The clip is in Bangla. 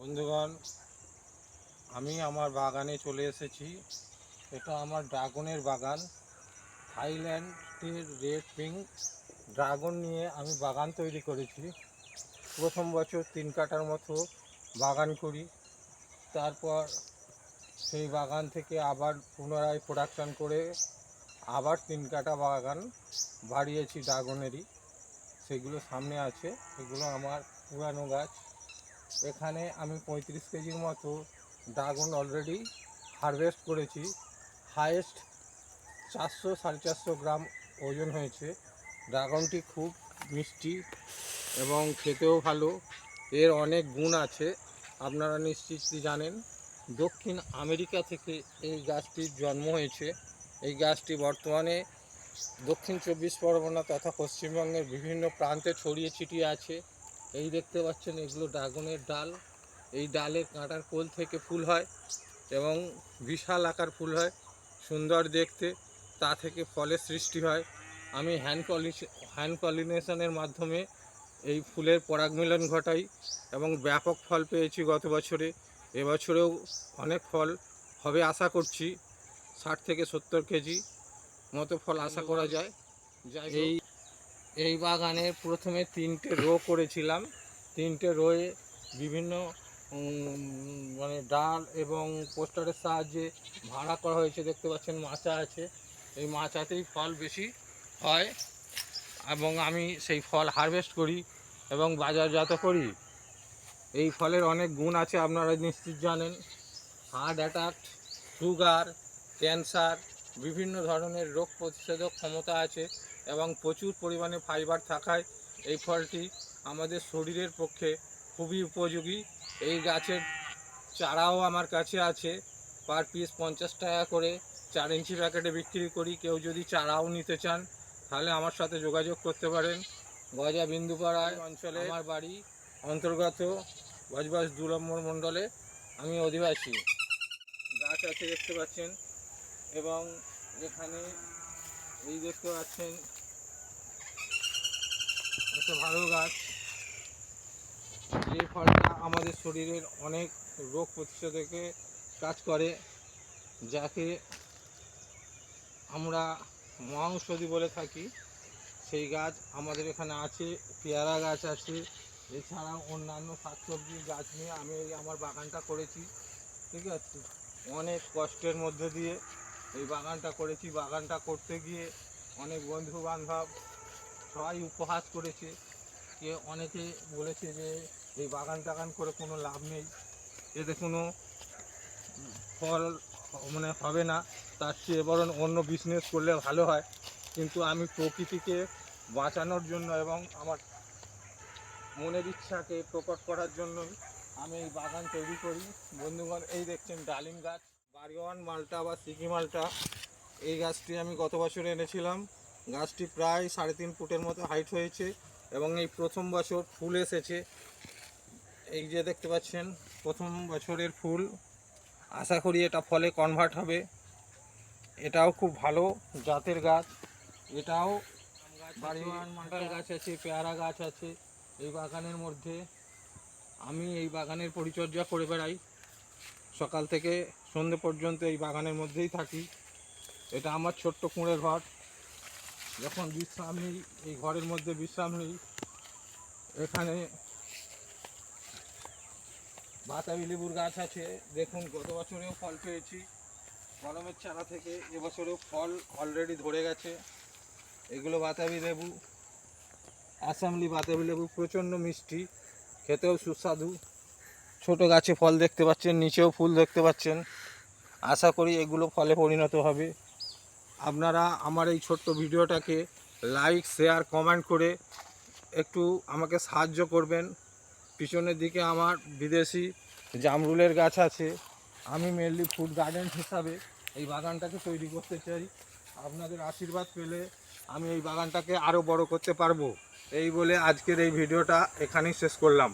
বন্ধুগণ, আমি আমার বাগানে চলে এসেছি। এটা আমার ড্রাগনের বাগান। থাইল্যান্ডের রেড পিঙ্ক ড্রাগন নিয়ে আমি বাগান তৈরি করেছি। প্রথম বছর 3 কাঠার মতো বাগান করি, তারপর সেই বাগান থেকে আবার পুনরায় প্রোডাকশান করে আবার 3 কাঠা বাগান বাড়িয়েছি ড্রাগনেরই। সেগুলো সামনে আছে, এগুলো আমার পুরানো গাছ। এখানে আমি 35 কেজির মতো ড্রাগন অলরেডি হারভেস্ট করেছি। হায়েস্ট 400-450 গ্রাম ওজন হয়েছে। ড্রাগনটি খুব মিষ্টি এবং খেতেও ভালো। এর অনেক গুণ আছে, আপনারা নিশ্চিতই জানেন। দক্ষিণ আমেরিকা থেকে এই গাছটির জন্ম হয়েছে। এই গাছটি বর্তমানে দক্ষিণ 24 পরগনা তথা পশ্চিমবঙ্গের বিভিন্ন প্রান্তে ছড়িয়ে ছিটিয়ে আছে। এই দেখতে পাচ্ছেন, এগুলো ড্রাগনের ডাল। এই ডালের কাঁটার কোল থেকে ফুল হয় এবং বিশাল আকার ফুল হয়, সুন্দর দেখতে। তা থেকে ফলের সৃষ্টি হয়। আমি হ্যান্ড পলিনেশনের মাধ্যমে এই ফুলের পরাগমিলন ঘটাই এবং ব্যাপক ফল পেয়েছি গত বছরে। এবছরেও অনেক ফল হবে আশা করছি। 60 থেকে 70 কেজি মতো ফল আশা করা যায়। এই বাগানের প্রথমে 3টে রো করেছিলাম। 3টে রোয়ে বিভিন্ন মানে ডাল এবং পোস্টারের সাহায্যে ভাড়া করা হয়েছে। দেখতে পাচ্ছেন মাচা আছে, এই মাচাতেই ফল বেশি হয় এবং আমি সেই ফল হারভেস্ট করি এবং বাজারজাত করি। এই ফলের অনেক গুণ আছে, আপনারা নিশ্চিত জানেন। হার্ট অ্যাটাক, সুগার, ক্যান্সার, বিভিন্ন ধরনের রোগ প্রতিষেধক ক্ষমতা আছে এবং প্রচুর পরিমাণে ফাইবার থাকায় এই ফলটি আমাদের শরীরের পক্ষে খুবই উপযোগী। এই গাছের চারাও আমার কাছে আছে, পার পিস 50 টাকা করে 4 ইঞ্চি প্যাকেটে বিক্রি করি। কেউ যদি চারাও নিতে চান তাহলে আমার সাথে যোগাযোগ করতে পারেন। গজা বিন্দুপাড়ায় অঞ্চলে আমার বাড়ি, অন্তর্গত বজবজ 2 নম্বর মণ্ডলে আমি অধিবাসী। গাছ আছে দেখতে পাচ্ছেন এবং এখানে এই দেখতে পাচ্ছেন একটা ভালো গাছ, যে ফলটা আমাদের শরীরের অনেক রোগ প্রতিষেধকে কাজ করে, যাকে আমরা মহাঔষধি বলে থাকি। সেই গাছ আমাদের এখানে আছে। পেয়ারা গাছ আছে, এছাড়াও অন্যান্য শাকসবজির গাছ নিয়ে আমি আমার বাগানটা করেছি। ঠিক আছে, অনেক কষ্টের মধ্যে দিয়ে এই বাগানটা করেছি। বাগানটা করতে গিয়ে অনেক বন্ধু বান্ধব সবাই উপহাস করেছে। অনেকে বলেছে যে এই বাগান টাগান করে কোনো লাভ নেই, এতে কোনো ফল মানে হবে না, তার চেয়ে বরং অন্য বিজনেস করলে ভালো হয়। কিন্তু আমি প্রকৃতিকে বাঁচানোর জন্য এবং আমার মনের ইচ্ছাকে প্রকট করার জন্যই আমি এই বাগান তৈরি করি। বন্ধুগণ, এই দেখছেন ডালিম গাছ, বাড়িওয়ান মালটা বা সিকি মালটা। এই গাছটি আমি গত বছর এনেছিলাম। গাছটি প্রায় 3.5 ফুটের মতো হাইট হয়েছে এবং এই প্রথম বছর ফুল এসেছে। এই যে দেখতে পাচ্ছেন প্রথম বছরের ফুল, আশা করি এটা ফলে কনভার্ট হবে। এটাও খুব ভালো জাতের গাছ। এটাও বাড়িওয়ান মালটার গাছ আছে, পেয়ারা গাছ আছে এই বাগানের মধ্যে। আমি এই বাগানের পরিচর্যা করে বেড়াই, সকাল থেকে সন্ধে পর্যন্ত এই বাগানের মধ্যেই থাকি। এটা আমার ছোট্ট কুঁড়ে ঘর। যখন বিশ্রাম নিই, এই ঘরের মধ্যে বিশ্রাম নিই। এখানে বাতাবি লেবুর গাছ আছে, দেখুন গত বছরেও ফল পেয়েছি কলমের চারা থেকে। এবছরেও ফল অলরেডি ধরে গেছে। এগুলো বাতাবি লেবু, অ্যাসেম্বলি বাতাবি লেবু, প্রচণ্ড মিষ্টি, খেতেও সুস্বাদু। ছোট গাছে ফল দেখতে পাচ্ছেন, নিচেও ফুল দেখতে পাচ্ছেন। আশা করি এগুলো ফলে পরিণত হবে। আপনারা আমার এই ছোট্ট ভিডিওটাকে লাইক, শেয়ার, কমেন্ট করে একটু আমাকে সাহায্য করবেন। পিছনের দিকে আমার বিদেশি জামরুলের গাছ আছে। আমি মেনলি ফুড গার্ডেন হিসাবে এই বাগানটাকে তৈরি করতে চাই। আপনাদের আশীর্বাদ পেলে আমি এই বাগানটাকে আরও বড় করতে পারবো। এই বলে আজকের এই ভিডিওটা এখানেই শেষ করলাম।